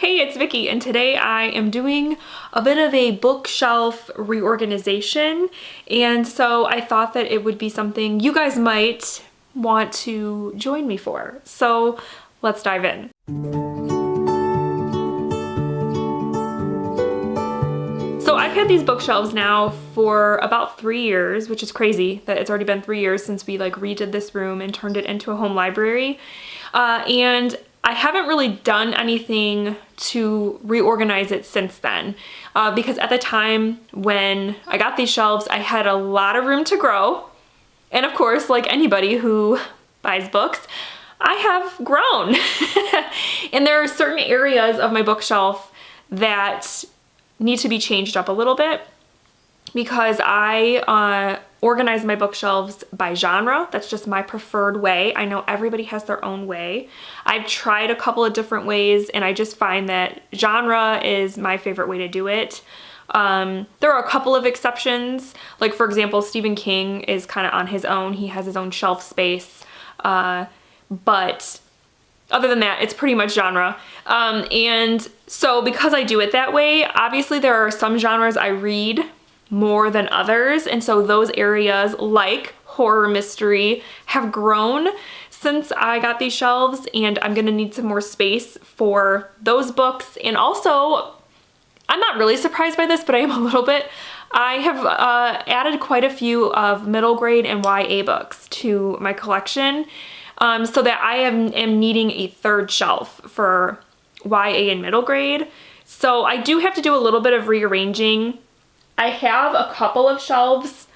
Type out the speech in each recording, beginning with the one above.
Hey, it's Vicky, and today I am doing a bit of a bookshelf reorganization, and so I thought that it would be something you guys might want to join me for. So let's dive in. So I've had these bookshelves now for about 3 years, which is crazy that it's already been 3 years since we redid this room and turned it into a home library. And I haven't really done anything to reorganize it since then, because at the time when I got these shelves, I had a lot of room to grow. And of course, like anybody who buys books, I have grown. And there are certain areas of my bookshelf that need to be changed up a little bit, because I organize my bookshelves by genre. That's just my preferred way. I know everybody has their own way. I've tried a couple of different ways, and I just find that genre is my favorite way to do it. There are a couple of exceptions. Like, for example, Stephen King is kind of on his own. He has his own shelf space. But other than that, it's pretty much genre. And so because I do it that way, obviously there are some genres I read more than others, and so those areas like horror mystery have grown since I got these shelves, and I'm gonna need some more space for those books. And also, I'm not really surprised by this, but I am a little bit. I have added quite a few of middle grade and YA books to my collection, so that I am needing a third shelf for YA and middle grade. So I do have to do a little bit of rearranging. I have a couple of shelves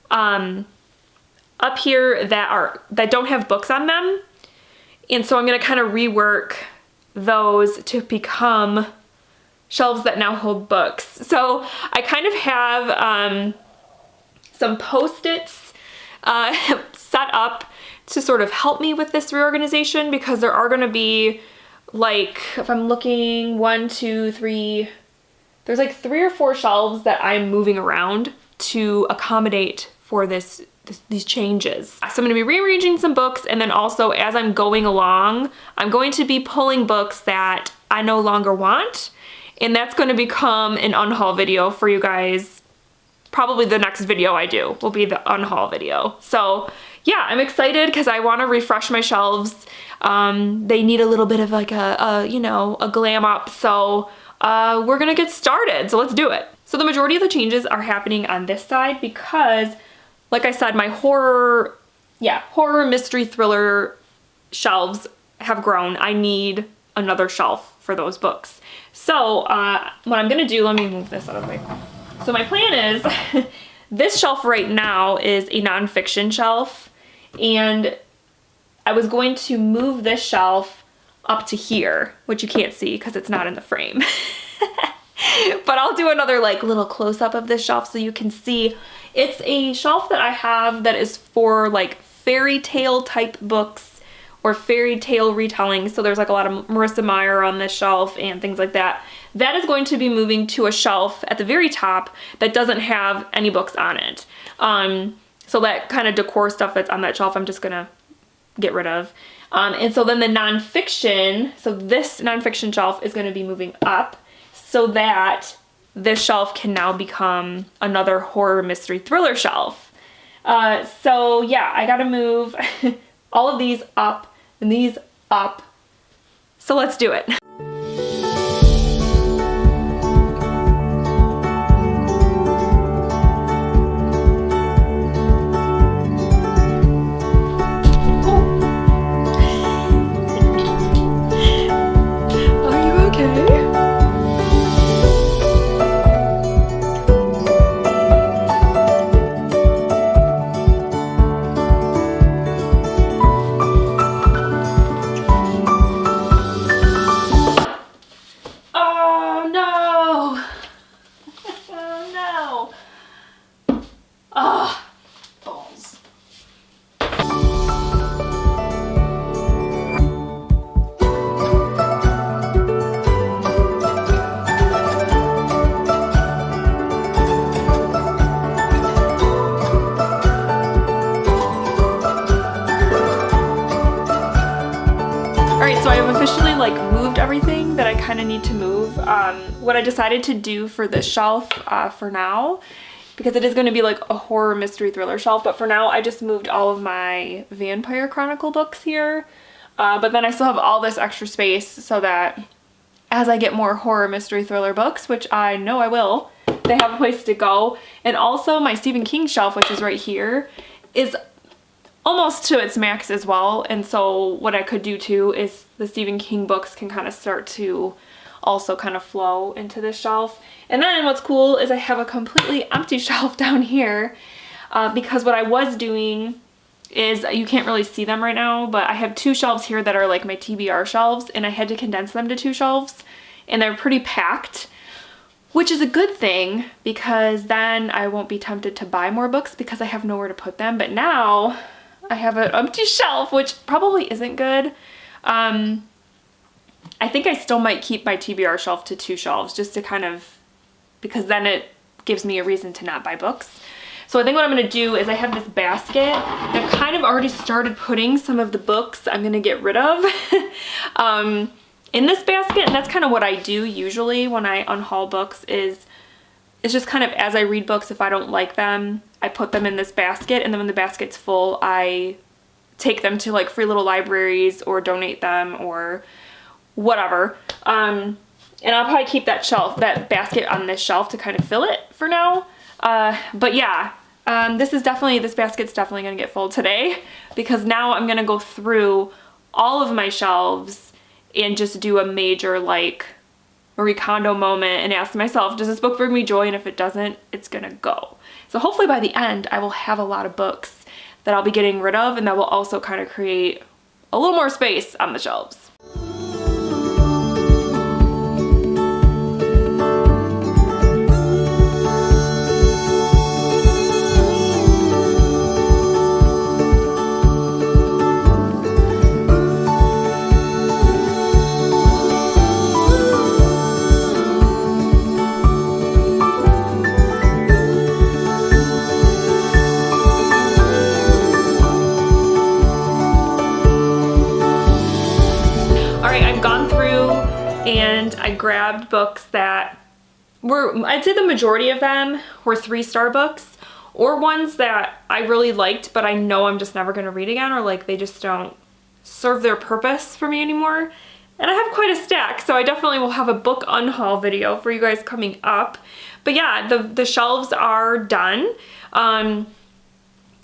up here that don't have books on them, and so I'm going to kind of rework those to become shelves that now hold books. So I kind of have some Post-its set up to sort of help me with this reorganization, because there are going to be, like, if I'm looking 1, 2, 3, there's like 3 or 4 shelves that I'm moving around to accommodate for these changes. So I'm going to be rearranging some books, and then also as I'm going along, I'm going to be pulling books that I no longer want, and that's going to become an unhaul video for you guys. Probably the next video I do will be the unhaul video. So yeah, I'm excited because I want to refresh my shelves. They need a little bit of like a glam up. So we're gonna get started, so let's do it. So the majority of the changes are happening on this side because, like I said, my horror mystery thriller shelves have grown. I need another shelf for those books. So what I'm gonna do, let me move this out of the way. So my plan is, this shelf right now is a nonfiction shelf, and I was going to move this shelf up to here, which you can't see because it's not in the frame. But I'll do another little close-up of this shelf so you can see. It's a shelf that I have that is for fairy tale type books or fairy tale retelling. So there's a lot of Marissa Meyer on this shelf and things like that. That is going to be moving to a shelf at the very top that doesn't have any books on it. So that kind of decor stuff that's on that shelf, I'm just gonna get rid of. And so then the nonfiction, so this nonfiction shelf is going to be moving up so that this shelf can now become another horror mystery thriller shelf. So yeah, I gotta move all of these up and these up. So let's do it. kind of need to move. What I decided to do for this shelf for now, because it is going to be like a horror mystery thriller shelf, but for now I just moved all of my Vampire Chronicle books here. But then I still have all this extra space so that as I get more horror mystery thriller books, which I know I will, they have a place to go. And also my Stephen King shelf, which is right here, is almost to its max as well. And so what I could do too is the Stephen King books can kind of start to also kind of flow into this shelf. And then what's cool is I have a completely empty shelf down here because what I was doing is, you can't really see them right now, but I have 2 shelves here that are like my TBR shelves, and I had to condense them to 2 shelves, and they're pretty packed, which is a good thing because then I won't be tempted to buy more books because I have nowhere to put them. But now I have an empty shelf, which probably isn't good. I think I still might keep my TBR shelf to 2 shelves just to kind of, because then it gives me a reason to not buy books. So I think what I'm going to do is I have this basket. I've kind of already started putting some of the books I'm going to get rid of in this basket. And that's kind of what I do usually when I unhaul books is, it's just kind of as I read books, if I don't like them, I put them in this basket. And then when the basket's full, I take them to like free little libraries or donate them or whatever. And I'll probably keep that basket on this shelf to kind of fill it for now. But yeah, this basket's definitely going to get full today because now I'm going to go through all of my shelves and just do a major like Marie Kondo moment and ask myself, does this book bring me joy? And if it doesn't, it's going to go. So hopefully by the end, I will have a lot of books that I'll be getting rid of, and that will also kind of create a little more space on the shelves. And I grabbed books that were, I'd say the majority of them were 3-star books, or ones that I really liked, but I know I'm just never going to read again, or like they just don't serve their purpose for me anymore. And I have quite a stack, so I definitely will have a book unhaul video for you guys coming up. But yeah, the shelves are done. I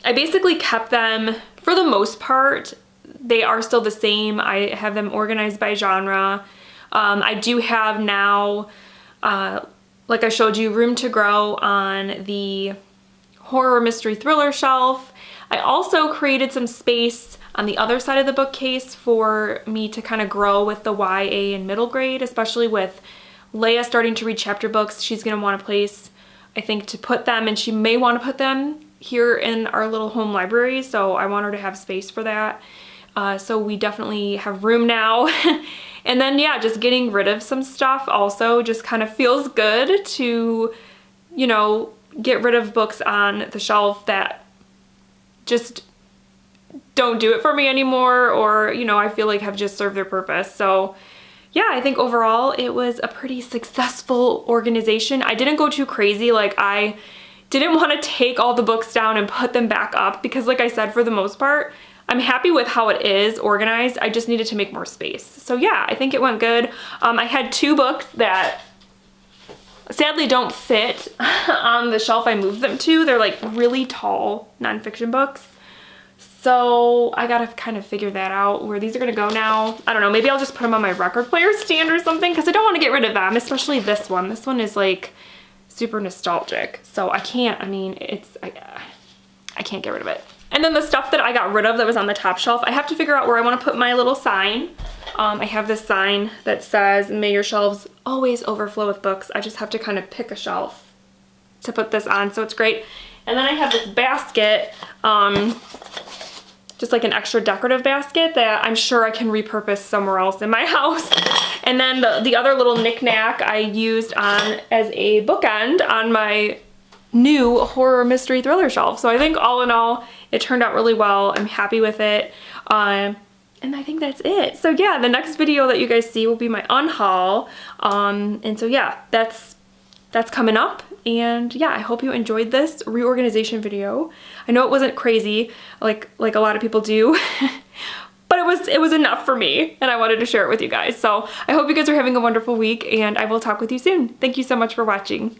basically kept them, for the most part, they are still the same. I have them organized by genre. I do have now, like I showed you, room to grow on the horror mystery thriller shelf. I also created some space on the other side of the bookcase for me to kind of grow with the YA and middle grade, especially with Leia starting to read chapter books. She's going to want a place, I think, to put them, and she may want to put them here in our little home library, so I want her to have space for that. So we definitely have room now. And then, yeah, just getting rid of some stuff also just kind of feels good to, you know, get rid of books on the shelf that just don't do it for me anymore, or, you know, I feel like have just served their purpose. So yeah, I think overall it was a pretty successful organization. I didn't go too crazy. Like, I didn't want to take all the books down and put them back up because, like I said, for the most part, I'm happy with how it is organized. I just needed to make more space. So yeah, I think it went good. I had 2 books that sadly don't fit on the shelf I moved them to. They're like really tall nonfiction books. So I gotta kind of figure that out, where these are gonna go now. I don't know, maybe I'll just put them on my record player stand or something, because I don't want to get rid of them, especially this one. This one is like super nostalgic. So I can't, I mean, I can't get rid of it. And then the stuff that I got rid of that was on the top shelf, I have to figure out where I want to put my little sign. I have this sign that says, "May your shelves always overflow with books." I just have to kind of pick a shelf to put this on, so it's great. And then I have this basket, just like an extra decorative basket that I'm sure I can repurpose somewhere else in my house. And then the other little knickknack I used on as a bookend on my new horror mystery thriller shelf. So I think all in all, it turned out really well. I'm happy with it. And And I think that's it. So yeah, the next video that you guys see will be my unhaul. And so yeah, that's coming up. And yeah, I hope you enjoyed this reorganization video. I know it wasn't crazy like a lot of people do, but it was enough for me, and I wanted to share it with you guys. So I hope you guys are having a wonderful week, and I will talk with you soon. Thank you so much for watching.